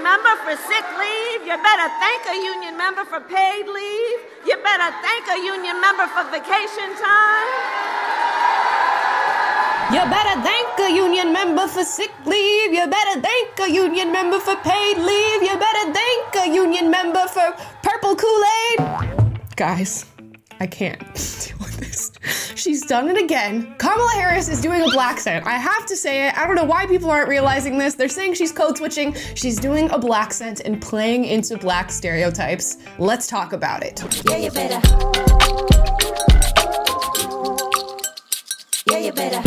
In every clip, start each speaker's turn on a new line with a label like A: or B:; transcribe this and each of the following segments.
A: union member for sick leave. You better thank a union member for paid leave. You better thank a union member for vacation time.
B: You better thank a union member for sick leave. You better thank a union member for paid leave. You better thank a union member for purple Kool-Aid. Guys, I can't deal with this. She's done it again. Kamala Harris is doing a Blaccent. I have to say it. I don't know why people aren't realizing this. They're saying she's code switching. She's doing a Blaccent and playing into black stereotypes. Let's talk about it.
A: Yeah, you better. Yeah, you better.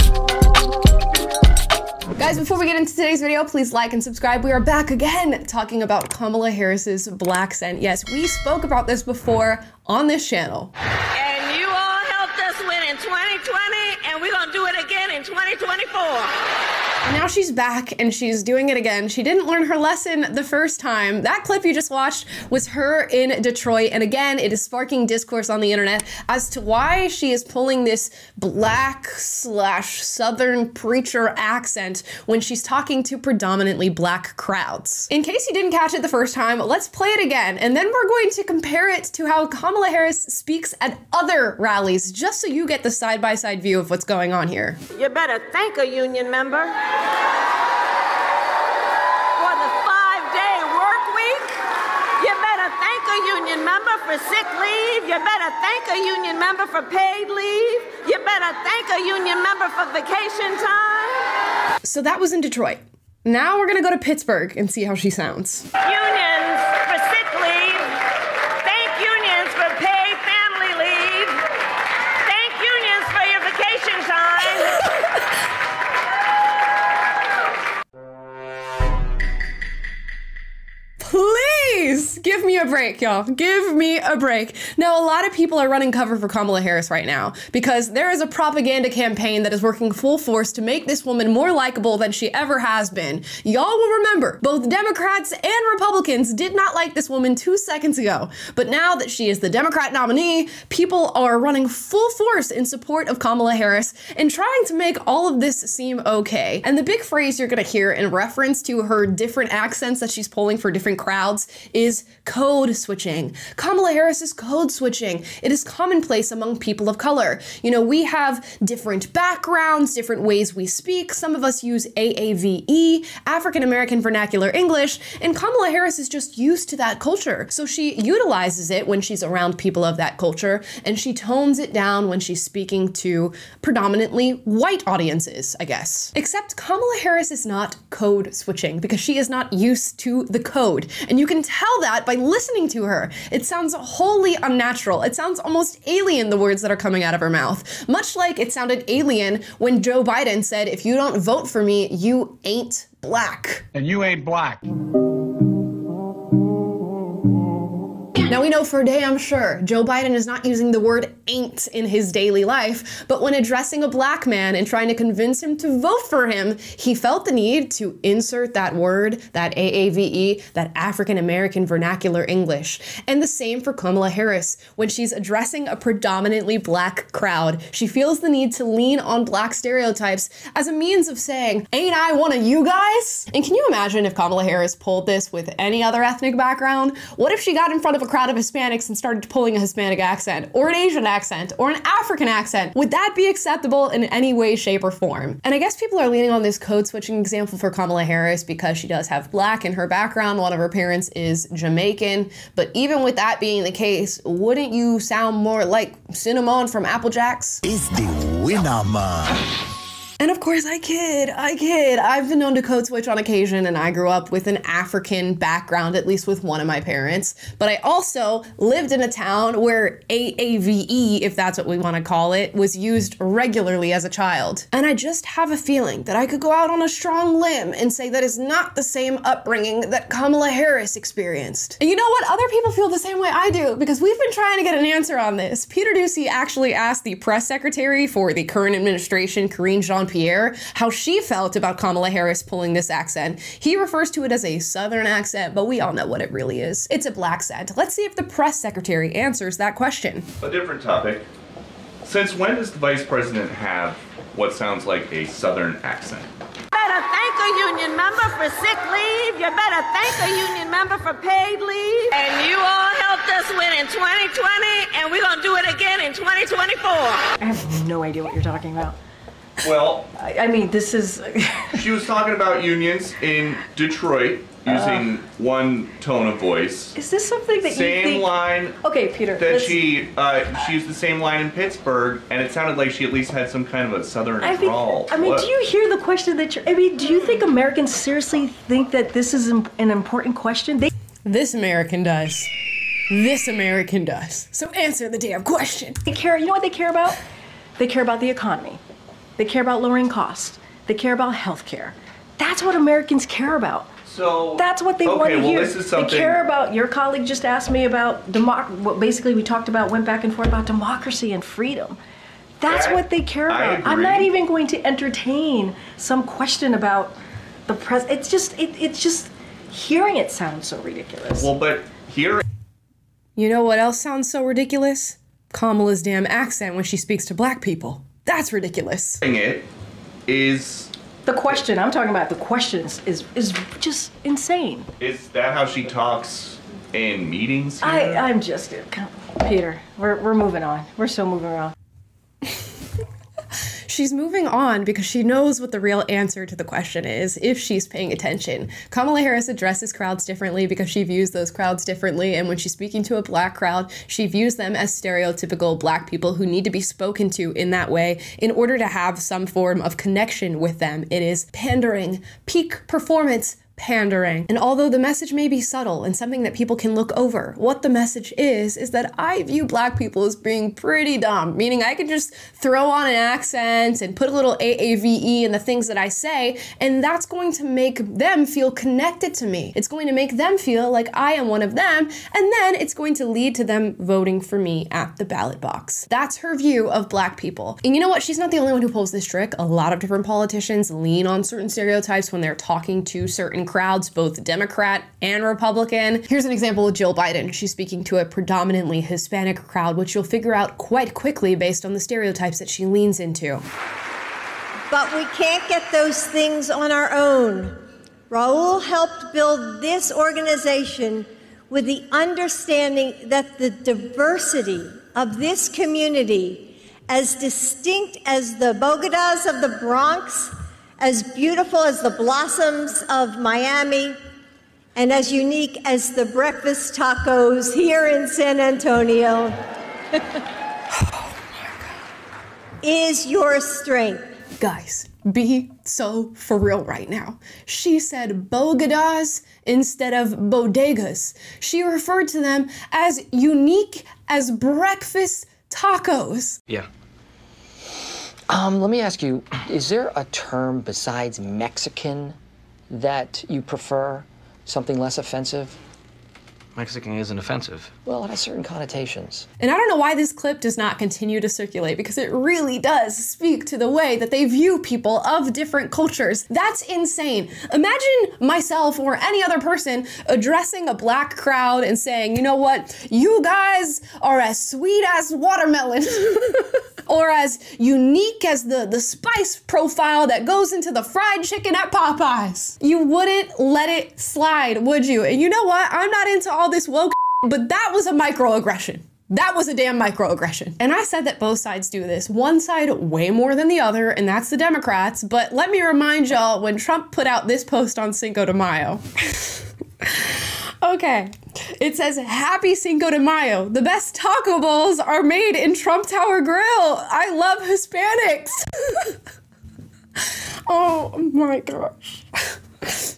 B: Guys, before we get into today's video, please like and subscribe. We are back again talking about Kamala Harris's Blaccent. Yes, we spoke about this before on this channel.
A: And you all helped us win in 2020, and we're gonna do it again in 2024.
B: And now she's back and she's doing it again. She didn't learn her lesson the first time. That clip you just watched was her in Detroit. And again, it is sparking discourse on the internet as to why she is pulling this black/Southern preacher accent when she's talking to predominantly black crowds. In case you didn't catch it the first time, let's play it again. And then we're going to compare it to how Kamala Harris speaks at other rallies, just so you get the side-by-side view of what's going on here.
A: You better thank a union member for the 5-day work week. You better thank a union member for sick leave. You better thank a union member for paid leave. You better thank a union member for vacation time.
B: So that was in Detroit. Now we're gonna go to Pittsburgh and see how she sounds.
A: Unions for sick leave. Thank unions for paid family leave. Thank unions for your vacation time.
B: Please give me a break, y'all. Give me a break. Now, a lot of people are running cover for Kamala Harris right now because there is a propaganda campaign that is working full force to make this woman more likable than she ever has been. Y'all will remember, both Democrats and Republicans did not like this woman 2 seconds ago. But now that she is the Democrat nominee, people are running full force in support of Kamala Harris and trying to make all of this seem okay. And the big phrase you're gonna hear in reference to her different accents that she's pulling for different crowds is code switching. Kamala Harris is code switching. It is commonplace among people of color. You know, we have different backgrounds, different ways we speak. Some of us use AAVE, African American Vernacular English, and Kamala Harris is just used to that culture. So she utilizes it when she's around people of that culture, and she tones it down when she's speaking to predominantly white audiences, I guess. Except Kamala Harris is not code switching because she is not used to the code. And you can tell that by listening to her. It sounds wholly unnatural. It sounds almost alien, the words that are coming out of her mouth. Much like it sounded alien when Joe Biden said, if you don't vote for me, you ain't black.
C: And you ain't black.
B: Now we know for damn sure Joe Biden is not using the word ain't in his daily life, but when addressing a black man and trying to convince him to vote for him, he felt the need to insert that word, that AAVE, that African American Vernacular English. And the same for Kamala Harris. When she's addressing a predominantly black crowd, she feels the need to lean on black stereotypes as a means of saying, ain't I one of you guys? And can you imagine if Kamala Harris pulled this with any other ethnic background? What if she got in front of a crowd of Hispanics and started pulling a Hispanic accent, or an Asian accent, or an African accent? Would that be acceptable in any way, shape, or form? And I guess people are leaning on this code switching example for Kamala Harris because she does have black in her background. One of her parents is Jamaican. But even with that being the case, wouldn't you sound more like Cinnamon from Apple Jacks?
D: It's the winner, man.
B: And of course, I kid. I've been known to code switch on occasion, and I grew up with an African background, at least with one of my parents. But I also lived in a town where AAVE, if that's what we want to call it, was used regularly as a child. And I just have a feeling that I could go out on a strong limb and say that is not the same upbringing that Kamala Harris experienced. And you know what? Other people feel the same way I do, because we've been trying to get an answer on this. Peter Doocy actually asked the press secretary for the current administration, Karine Jean-Pierre, how she felt about Kamala Harris pulling this accent. He refers to it as a Southern accent, but we all know what it really is. It's a Blaccent. Let's see if the press secretary answers that question.
E: A different topic. Since when does the vice president have what sounds like a Southern accent?
A: Better thank a union member for sick leave. You You better thank a union member for paid leave. And you all helped us win in 2020, and we're going to do it again in 2024.
C: I have no idea what you're talking about.
E: Well,
C: I mean, this is...
E: she was talking about unions in Detroit using one tone of voice.
C: Is this something that you think...
E: Same line.
C: Okay, Peter.
E: That she used the same line in Pittsburgh, and it sounded like she at least had some kind of a southern drawl.
C: I mean, do you hear the question that you're... I mean, do you think Americans seriously think that this is an important question?
B: This American does. This American does. So answer the damn question.
C: They care, you know what they care about? They care about the economy. They care about lowering costs. They care about health care. That's what Americans care about.
E: So
C: that's what they want to hear.
E: This is something...
C: They care about, your colleague just asked me about, what basically we talked about, went back and forth about democracy and freedom. That's what they care about. I'm not even going to entertain some question about the president. It's just, hearing it sounds so ridiculous.
E: Well, but here...
B: You know what else sounds so ridiculous? Kamala's damn accent when she speaks to black people. That's ridiculous.
E: It is...
C: The question, I'm talking about the questions, is just insane.
E: Is that how she talks in meetings here?
C: I'm just... Peter, we're moving on. We're so moving on.
B: She's moving on because she knows what the real answer to the question is if she's paying attention. Kamala Harris addresses crowds differently because she views those crowds differently, and when she's speaking to a black crowd, she views them as stereotypical black people who need to be spoken to in that way in order to have some form of connection with them. It is pandering, peak performance pandering. And although the message may be subtle and something that people can look over, what the message is that I view black people as being pretty dumb, meaning I can just throw on an accent and put a little AAVE in the things that I say, and that's going to make them feel connected to me. It's going to make them feel like I am one of them, and then it's going to lead to them voting for me at the ballot box. That's her view of black people. And you know what? She's not the only one who pulls this trick. A lot of different politicians lean on certain stereotypes when they're talking to certain crowds, both Democrat and Republican. Here's an example with Jill Biden. She's speaking to a predominantly Hispanic crowd, which you'll figure out quite quickly based on the stereotypes that she leans into.
F: But we can't get those things on our own. Raul helped build this organization with the understanding that the diversity of this community, as distinct as the Bogotas of the Bronx, as beautiful as the blossoms of Miami, and as unique as the breakfast tacos here in San Antonio, is your strength.
B: Guys, be so for real right now. She said Bogotas instead of bodegas. She referred to them as unique as breakfast tacos.
G: Yeah. Let me ask you, is there a term besides Mexican that you prefer? Something less offensive?
H: Mexican isn't offensive.
G: Well, it has certain connotations.
B: And I don't know why this clip does not continue to circulate, because it really does speak to the way that they view people of different cultures. That's insane. Imagine myself or any other person addressing a black crowd and saying, you know what, you guys are as sweet as watermelon. Or as unique as the spice profile that goes into the fried chicken at Popeyes. You wouldn't let it slide, would you? And you know what? I'm not into all this woke, but that was a microaggression. That was a damn microaggression. And I said that both sides do this. One side way more than the other, and that's the Democrats. But let me remind y'all, when Trump put out this post on Cinco de Mayo, okay, it says, Happy Cinco de Mayo. The best taco bowls are made in Trump Tower Grill. I love Hispanics. Oh my gosh.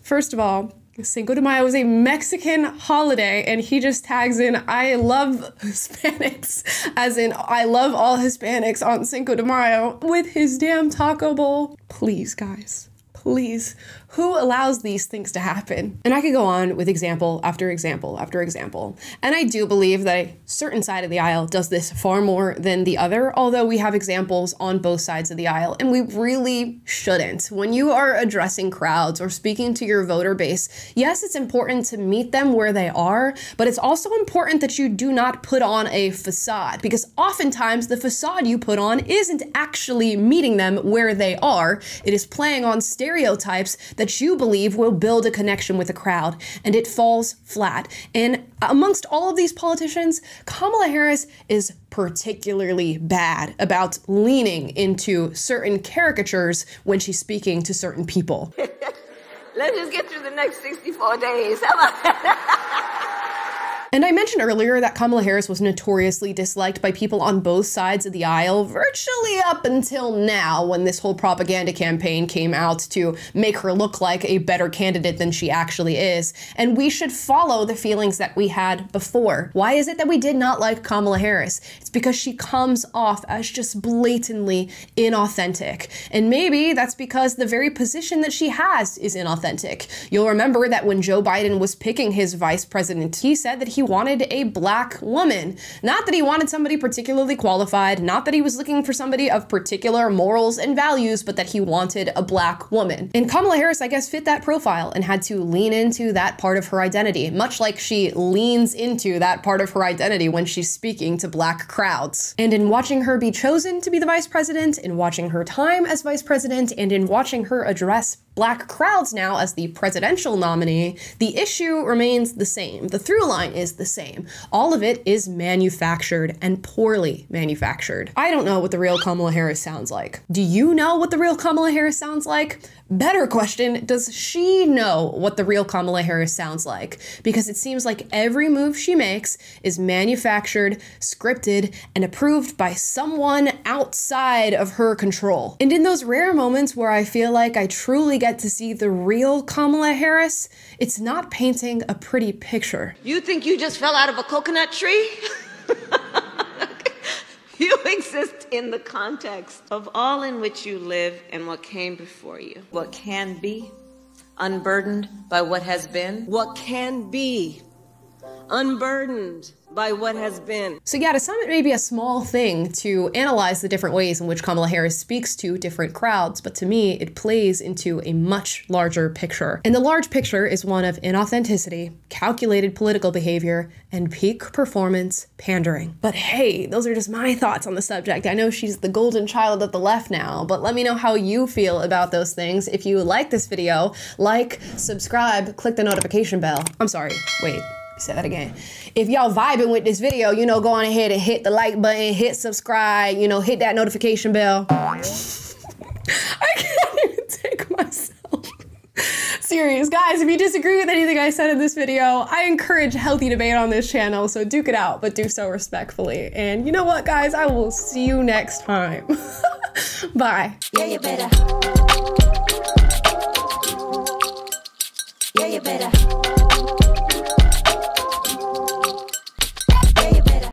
B: First of all, Cinco de Mayo is a Mexican holiday, and he just tags in, I love Hispanics, as in, I love all Hispanics on Cinco de Mayo with his damn taco bowl. Please, guys. Please, who allows these things to happen? And I could go on with example after example after example. And I do believe that a certain side of the aisle does this far more than the other, although we have examples on both sides of the aisle, and we really shouldn't. When you are addressing crowds or speaking to your voter base, yes, it's important to meet them where they are, but it's also important that you do not put on a facade, because oftentimes the facade you put on isn't actually meeting them where they are. It is playing on stereotypes that that you believe will build a connection with the crowd, and it falls flat. And amongst all of these politicians, Kamala Harris is particularly bad about leaning into certain caricatures when she's speaking to certain people.
A: Let's just get through the next 64 days. How about that?
B: And I mentioned earlier that Kamala Harris was notoriously disliked by people on both sides of the aisle virtually up until now, when this whole propaganda campaign came out to make her look like a better candidate than she actually is. And we should follow the feelings that we had before. Why is it that we did not like Kamala Harris? It's because she comes off as just blatantly inauthentic. And maybe that's because the very position that she has is inauthentic. You'll remember that when Joe Biden was picking his vice president, he said that he wanted a black woman. Not that he wanted somebody particularly qualified, not that he was looking for somebody of particular morals and values, but that he wanted a black woman. And Kamala Harris, I guess, fit that profile and had to lean into that part of her identity, much like she leans into that part of her identity when she's speaking to black crowds. And in watching her be chosen to be the vice president, in watching her time as vice president, and in watching her address black crowds now as the presidential nominee, the issue remains the same. The through line is the same. All of it is manufactured and poorly manufactured. I don't know what the real Kamala Harris sounds like. Do you know what the real Kamala Harris sounds like? Better question, does she know what the real Kamala Harris sounds like? Because it seems like every move she makes is manufactured, scripted, and approved by someone outside of her control. And in those rare moments where I feel like I truly get to see the real Kamala Harris, it's not painting a pretty picture.
A: You think you just fell out of a coconut tree? You exist in the context of all in which you live and what came before you. What can be, unburdened by what has been. What can be, unburdened by what has been.
B: So yeah, to some it may be a small thing to analyze the different ways in which Kamala Harris speaks to different crowds, but to me, it plays into a much larger picture. And the large picture is one of inauthenticity, calculated political behavior, and peak performance pandering. But hey, those are just my thoughts on the subject. I know she's the golden child of the left now, but let me know how you feel about those things. If you like this video, like, subscribe, click the notification bell. I'm sorry, wait. Say that again. If y'all vibing with this video, you know, go on ahead and hit the like button, hit subscribe, you know, hit that notification bell. I can't even take myself serious. Guys, if you disagree with anything I said in this video, I encourage healthy debate on this channel, so duke it out, but do so respectfully. And you know what, guys? I will see you next time. Bye.
A: Yeah, you better. Yeah, you better.